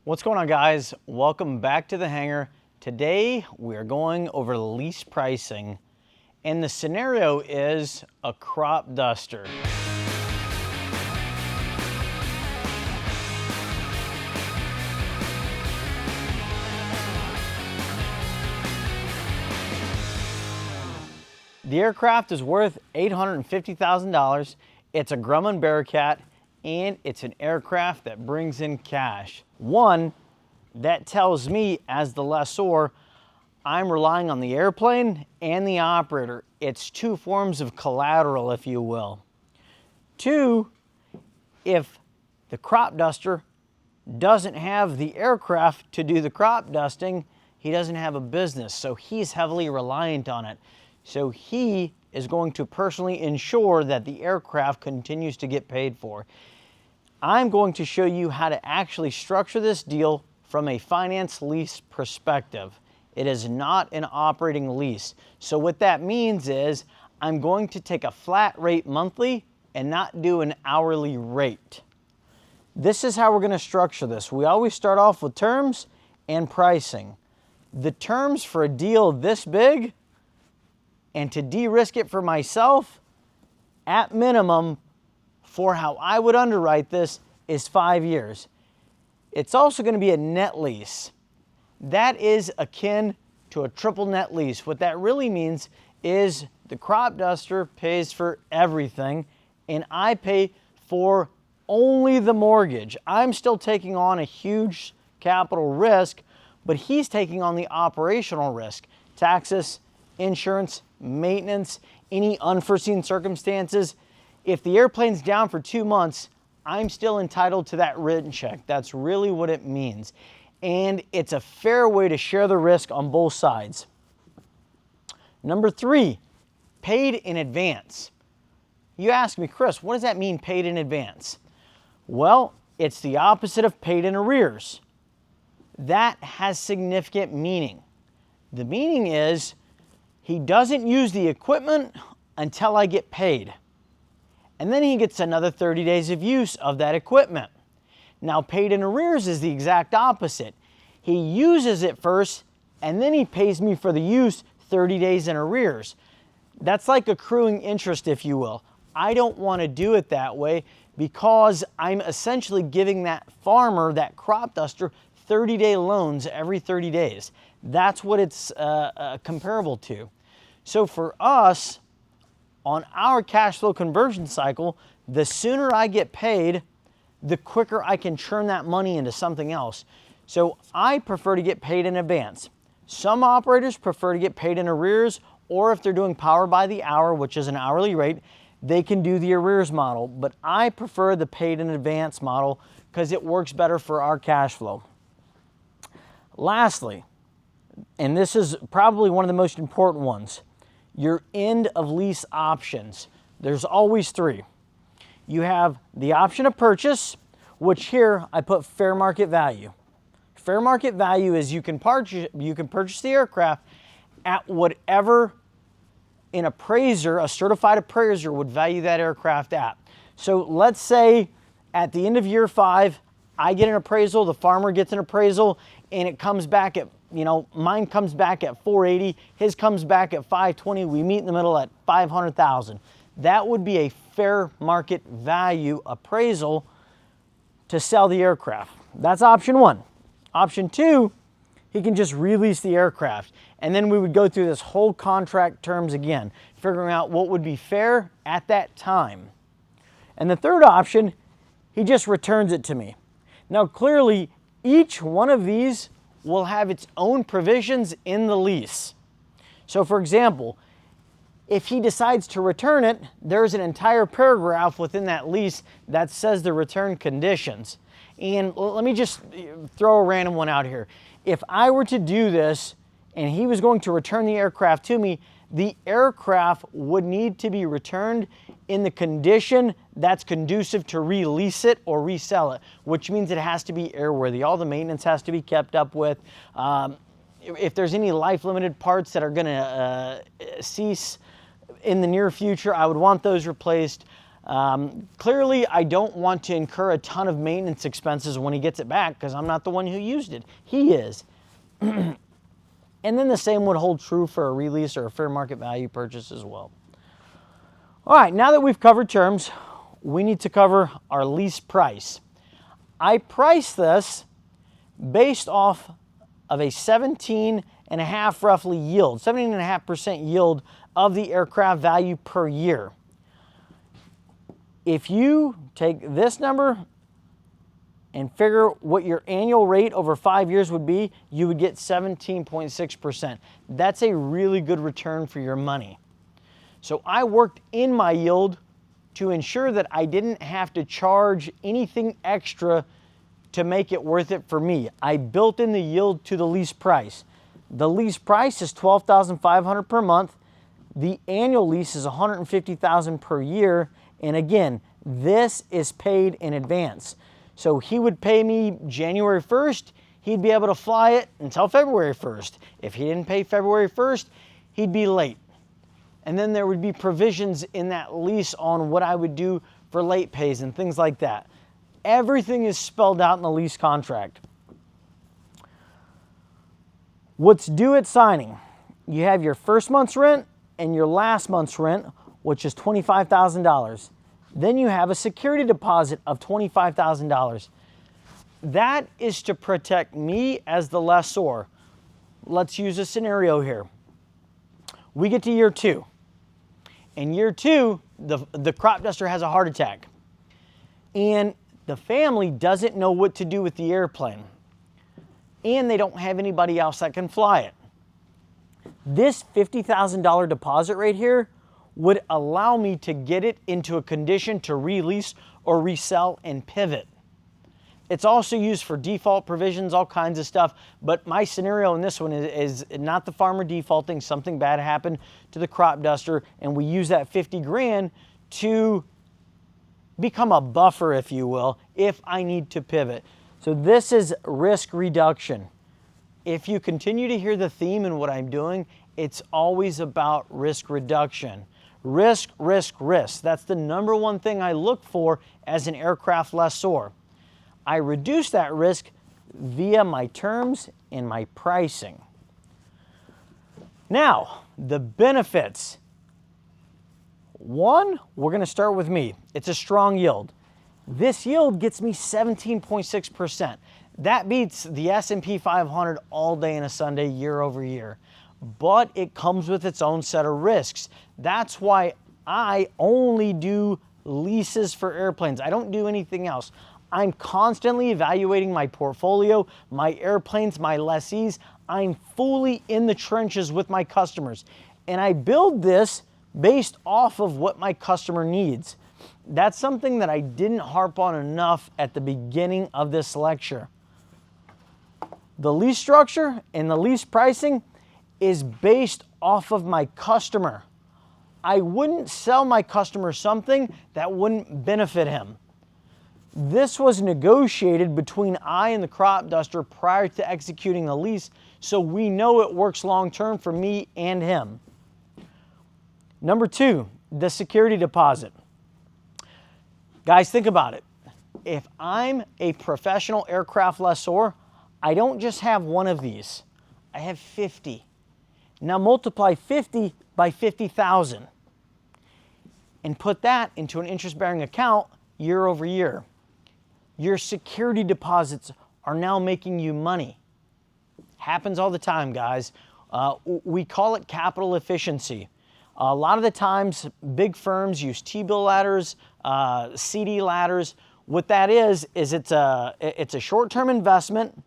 What's going on, guys? Welcome back to the Hangar. Today we are going over lease pricing, and the scenario is a crop duster. The aircraft is worth $850,000. It's a Grumman Bearcat, and it's an aircraft that brings in cash. One, that tells me as the lessor, I'm relying on the airplane and the operator. It's two forms of collateral, if you will. Two, if the crop duster doesn't have the aircraft to do the crop dusting, he doesn't have a business, so he's heavily reliant on it. So he is going to personally ensure that the aircraft continues to get paid for. I'm going to show you how to actually structure this deal from a finance lease perspective. It is not an operating lease. So what that means is I'm going to take a flat rate monthly and not do an hourly rate. This is how we're going to structure this. We always start off with terms and pricing. The terms for a deal this big, and to de-risk it for myself, at minimum, for how I would underwrite this, is 5 years. It's also going to be a net lease. That is akin to a triple net lease. What that really means is the crop duster pays for everything, and I pay for only the mortgage. I'm still taking on a huge capital risk, but he's taking on the operational risk. Taxes, insurance, maintenance, any unforeseen circumstances. If the airplane's down for 2 months, I'm still entitled to that rent check. That's really what it means. And it's a fair way to share the risk on both sides. Number 3, paid in advance. You ask me, Chris, what does that mean, paid in advance? Well, it's the opposite of paid in arrears. That has significant meaning. The meaning is he doesn't use the equipment until I get paid. And then he gets another 30 days of use of that equipment. Now, paid in arrears is the exact opposite. He uses it first, and then he pays me for the use 30 days in arrears. That's like accruing interest, if you will. I don't want to do it that way because I'm essentially giving that farmer, that crop duster, 30-day loans every 30 days. That's what it's comparable to. So for us, on our cash flow conversion cycle, the sooner I get paid, the quicker I can churn that money into something else. So I prefer to get paid in advance. Some operators prefer to get paid in arrears, or if they're doing power by the hour, which is an hourly rate, they can do the arrears model. But I prefer the paid in advance model because it works better for our cash flow. Lastly, and this is probably one of the most important ones, your end of lease options. There's always 3. You have the option of purchase, which here I put fair market value. Fair market value is you can purchase the aircraft at whatever an appraiser, a certified appraiser, would value that aircraft at. So let's say at the end of year 5, I get an appraisal, the farmer gets an appraisal, and it comes back at, mine comes back at 480, his comes back at 520, we meet in the middle at 500,000. That would be a fair market value appraisal to sell the aircraft. That's option 1. Option 2, he can just release the aircraft. And then we would go through this whole contract terms again, figuring out what would be fair at that time. And the third option, he just returns it to me. Now clearly, each one of these will have its own provisions in the lease. So for example, if he decides to return it, there's an entire paragraph within that lease that says the return conditions. And let me just throw a random one out here. If I were to do this and he was going to return the aircraft to me, the aircraft would need to be returned in the condition that's conducive to release it or resell it, which means it has to be airworthy. All the maintenance has to be kept up with. If there's any life-limited parts that are going to cease in the near future, I would want those replaced. Clearly, I don't want to incur a ton of maintenance expenses when he gets it back because I'm not the one who used it. He is. And then the same would hold true for a release or a fair market value purchase as well. All right, now that we've covered terms, we need to cover our lease price. I priced this based off of a 17.5 roughly yield, 17.5% yield of the aircraft value per year. If you take this number and figure what your annual rate over 5 years would be, you would get 17.6%. That's a really good return for your money. So I worked in my yield to ensure that I didn't have to charge anything extra to make it worth it for me. I built in the yield to the lease price. The lease price is $12,500 per month. The annual lease is $150,000 per year. And again, this is paid in advance. So he would pay me January 1st, he'd be able to fly it until February 1st. If he didn't pay February 1st, he'd be late. And then there would be provisions in that lease on what I would do for late pays and things like that. Everything is spelled out in the lease contract. What's due at signing? You have your first month's rent and your last month's rent, which is $25,000. Then you have a security deposit of $25,000. That is to protect me as the lessor. Let's use a scenario here. We get to year 2. In year 2, the crop duster has a heart attack. And the family doesn't know what to do with the airplane. And they don't have anybody else that can fly it. This $50,000 deposit right here would allow me to get it into a condition to release or resell and pivot. It's also used for default provisions, all kinds of stuff, but my scenario in this one is not the farmer defaulting, something bad happened to the crop duster, and we use that 50 grand to become a buffer, if you will, if I need to pivot. So this is risk reduction. If you continue to hear the theme in what I'm doing, it's always about risk reduction. Risk, risk, risk. That's the number one thing I look for as an aircraft lessor. I reduce that risk via my terms and my pricing. Now, the benefits. One, we're going to start with me. It's a strong yield. This yield gets me 17.6%. That beats the S&P 500 all day and a Sunday, year over year. But it comes with its own set of risks. That's why I only do leases for airplanes. I don't do anything else. I'm constantly evaluating my portfolio, my airplanes, my lessees. I'm fully in the trenches with my customers. And I build this based off of what my customer needs. That's something that I didn't harp on enough at the beginning of this lecture. The lease structure and the lease pricing is based off of my customer. I wouldn't sell my customer something that wouldn't benefit him. This was negotiated between I and the crop duster prior to executing the lease, so we know it works long-term for me and him. Number 2, the security deposit. Guys, think about it. If I'm a professional aircraft lessor, I don't just have one of these. I have 50. Now multiply 50 by 50,000 and put that into an interest-bearing account year over year. Your security deposits are now making you money. Happens all the time, guys. We call it capital efficiency. A lot of the times, big firms use T-bill ladders, CD ladders. What that is it's a short-term investment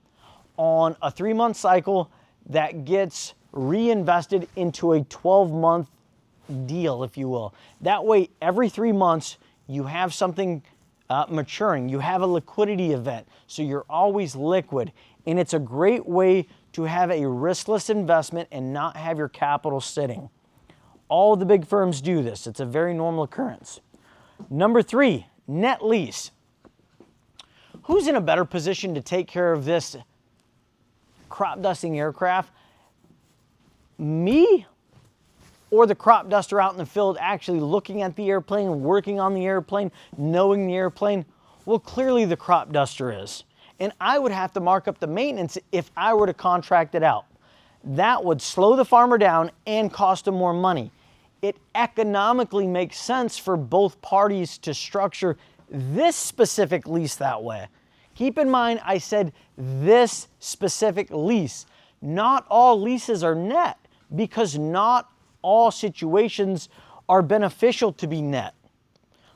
on a 3-month cycle that gets reinvested into a 12-month deal, if you will. That way, every 3 months, you have something maturing. You have a liquidity event, so you're always liquid. And it's a great way to have a riskless investment and not have your capital sitting. All the big firms do this. It's a very normal occurrence. Number 3, net lease. Who's in a better position to take care of this crop dusting aircraft? Me or the crop duster out in the field actually looking at the airplane, working on the airplane, knowing the airplane? Well, clearly the crop duster is. And I would have to mark up the maintenance if I were to contract it out. That would slow the farmer down and cost him more money. It economically makes sense for both parties to structure this specific lease that way. Keep in mind, I said this specific lease. Not all leases are net because not all situations are beneficial to be net.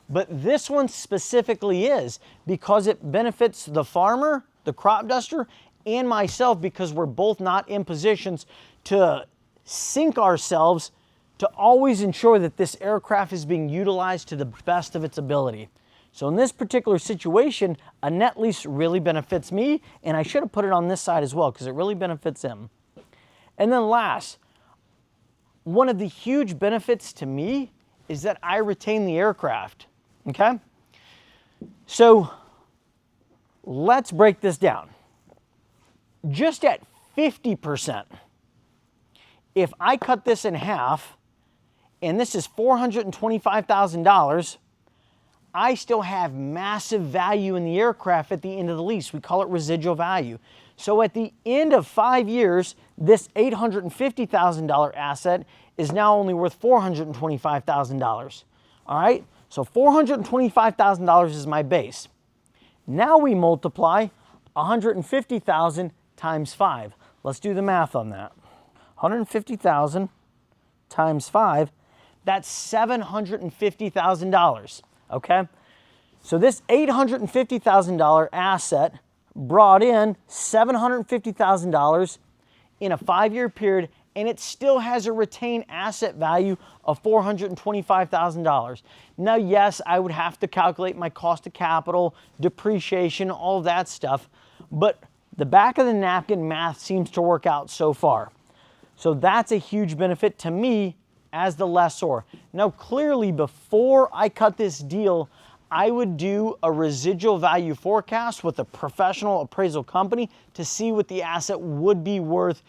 But this one specifically is because it benefits the farmer, the crop duster, and myself because we're both not in positions to sink ourselves to always ensure that this aircraft is being utilized to the best of its ability. So in this particular situation, a net lease really benefits me, and I should have put it on this side as well because it really benefits him. And then last, one of the huge benefits to me is that I retain the aircraft, okay? So let's break this down. Just at 50%, if I cut this in half, and this is $425,000, I still have massive value in the aircraft at the end of the lease. We call it residual value. So at the end of 5 years, this $850,000 asset is now only worth $425,000. All right, so $425,000 is my base. Now we multiply $150,000 times 5. Let's do the math on that. $150,000 times 5, that's $750,000. Okay, so this $850,000 asset brought in $750,000 in a 5-year period, and it still has a retained asset value of $425,000. Now, yes, I would have to calculate my cost of capital, depreciation, all that stuff, but the back of the napkin math seems to work out so far. So that's a huge benefit to me as the lessor. Now, clearly, before I cut this deal, I would do a residual value forecast with a professional appraisal company to see what the asset would be worth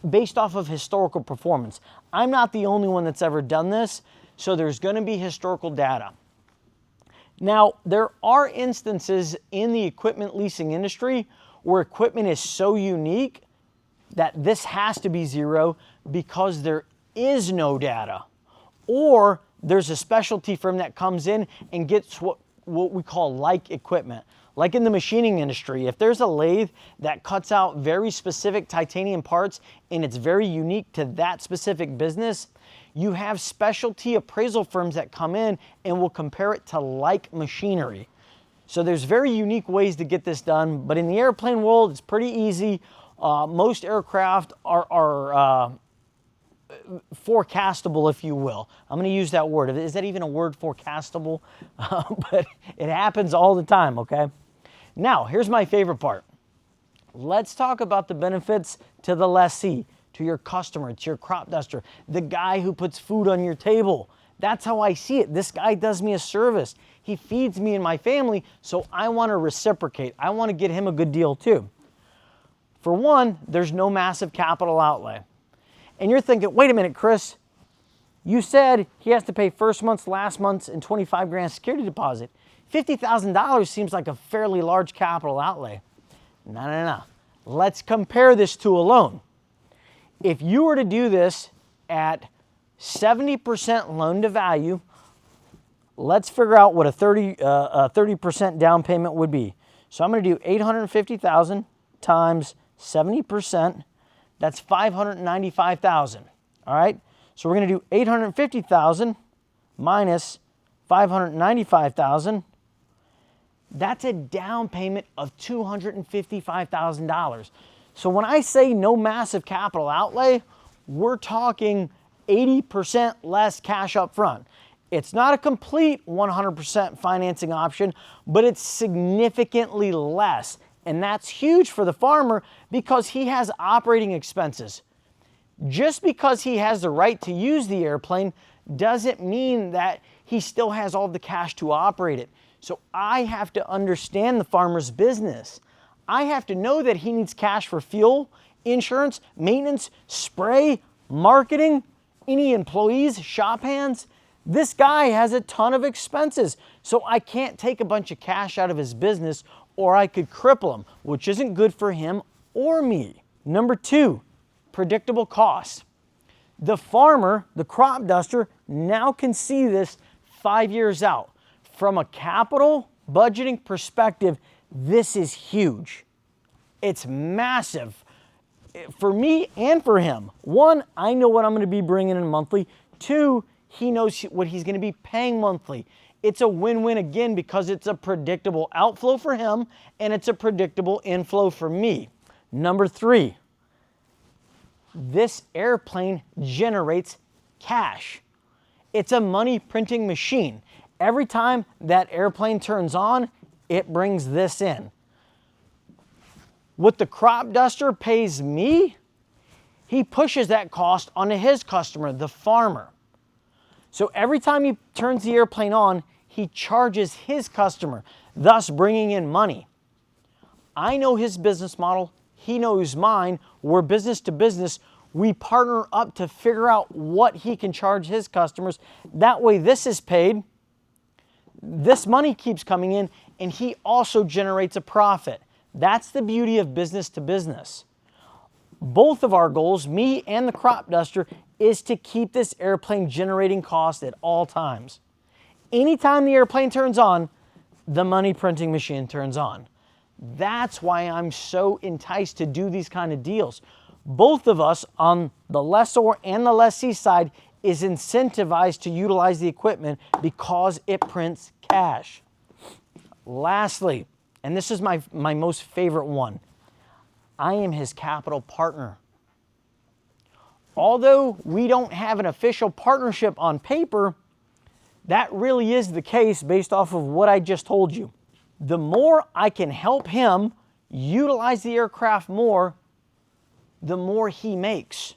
based off of historical performance. I'm not the only one that's ever done this, so there's going to be historical data. Now, there are instances in the equipment leasing industry where equipment is so unique that this has to be zero because there is no data, or there's a specialty firm that comes in and gets what we call like equipment. Like in the machining industry, if there's a lathe that cuts out very specific titanium parts and it's very unique to that specific business, you have specialty appraisal firms that come in and will compare it to like machinery. So there's very unique ways to get this done, but in the airplane world, it's pretty easy. Most aircraft are forecastable, if you will. I'm going to use that word. Is that even a word, forecastable? But it happens all the time, okay? Now, here's my favorite part. Let's talk about the benefits to the lessee, to your customer, to your crop duster, the guy who puts food on your table. That's how I see it. This guy does me a service. He feeds me and my family, so I want to reciprocate. I want to get him a good deal too. For one, there's no massive capital outlay. And you're thinking, wait a minute, Chris, you said he has to pay first month's, last month's, and 25 grand security deposit. $50,000 seems like a fairly large capital outlay. No. Let's compare this to a loan. If you were to do this at 70% loan to value, let's figure out what a 30% down payment would be. So I'm going to do $850,000 times 70%. That's $595,000. All right. So we're going to do $850,000 minus $595,000. That's a down payment of $255,000. So when I say no massive capital outlay, we're talking 80% less cash up front. It's not a complete 100% financing option, but it's significantly less. And that's huge for the farmer because he has operating expenses. Just because he has the right to use the airplane doesn't mean that he still has all the cash to operate it. So I have to understand the farmer's business. I have to know that he needs cash for fuel, insurance, maintenance, spray, marketing, any employees, shop hands. This guy has a ton of expenses, so I can't take a bunch of cash out of his business or I could cripple him, which isn't good for him or me. Number 2, predictable costs. The farmer, the crop duster, now can see this 5 years out. From a capital budgeting perspective, this is huge. It's massive for me and for him. 1, I know what I'm going to be bringing in monthly. 2, he knows what he's going to be paying monthly. It's a win-win again because it's a predictable outflow for him and it's a predictable inflow for me. Number 3, this airplane generates cash. It's a money printing machine. Every time that airplane turns on, it brings this in. What the crop duster pays me, he pushes that cost onto his customer, the farmer. So every time he turns the airplane on, he charges his customer, thus bringing in money. I know his business model, he knows mine. We're business to business. We partner up to figure out what he can charge his customers. That way this is paid, this money keeps coming in, and he also generates a profit. That's the beauty of business to business. Both of our goals, me and the crop duster, is to keep this airplane generating cost at all times. Anytime the airplane turns on, the money printing machine turns on. That's why I'm so enticed to do these kind of deals. Both of us on the lessor and the lessee side is incentivized to utilize the equipment because it prints cash. Lastly, and this is my most favorite one, I am his capital partner. Although we don't have an official partnership on paper, that really is the case based off of what I just told you. The more I can help him utilize the aircraft more, the more he makes.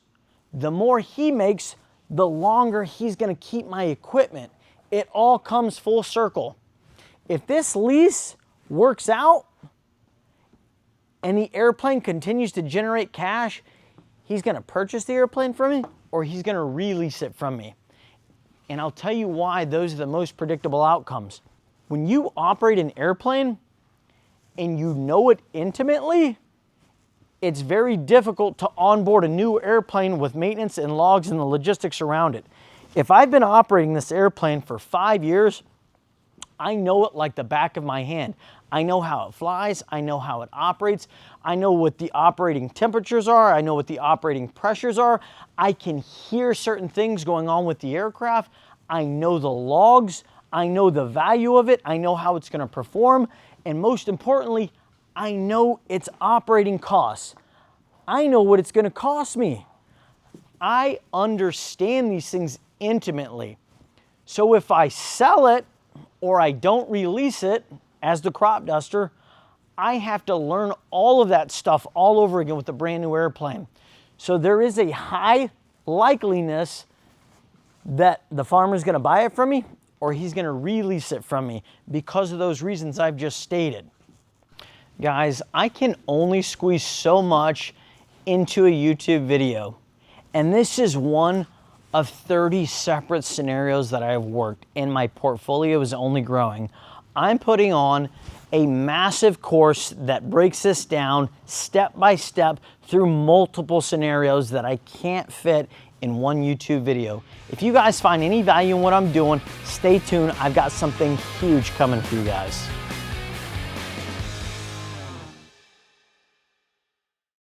The more he makes, the longer he's going to keep my equipment. It all comes full circle. If this lease works out and the airplane continues to generate cash, he's going to purchase the airplane from me or he's going to release it from me. And I'll tell you why those are the most predictable outcomes. When you operate an airplane and you know it intimately, it's very difficult to onboard a new airplane with maintenance and logs and the logistics around it. If I've been operating this airplane for 5 years, I know it like the back of my hand. I know how it flies, I know how it operates, I know what the operating temperatures are, I know what the operating pressures are, I can hear certain things going on with the aircraft, I know the logs, I know the value of it, I know how it's going to perform, and most importantly, I know its operating costs. I know what it's going to cost me. I understand these things intimately. So if I sell it or I don't release it as the crop duster, I have to learn all of that stuff all over again with a brand new airplane. So there is a high likeliness that the farmer's going to buy it from me or he's going to release it from me because of those reasons I've just stated. Guys, I can only squeeze so much into a YouTube video, and this is one of 30 separate scenarios that I've worked, and my portfolio is only growing. I'm putting on a massive course that breaks this down step by step through multiple scenarios that I can't fit in one YouTube video. If you guys find any value in what I'm doing, stay tuned. I've got something huge coming for you guys.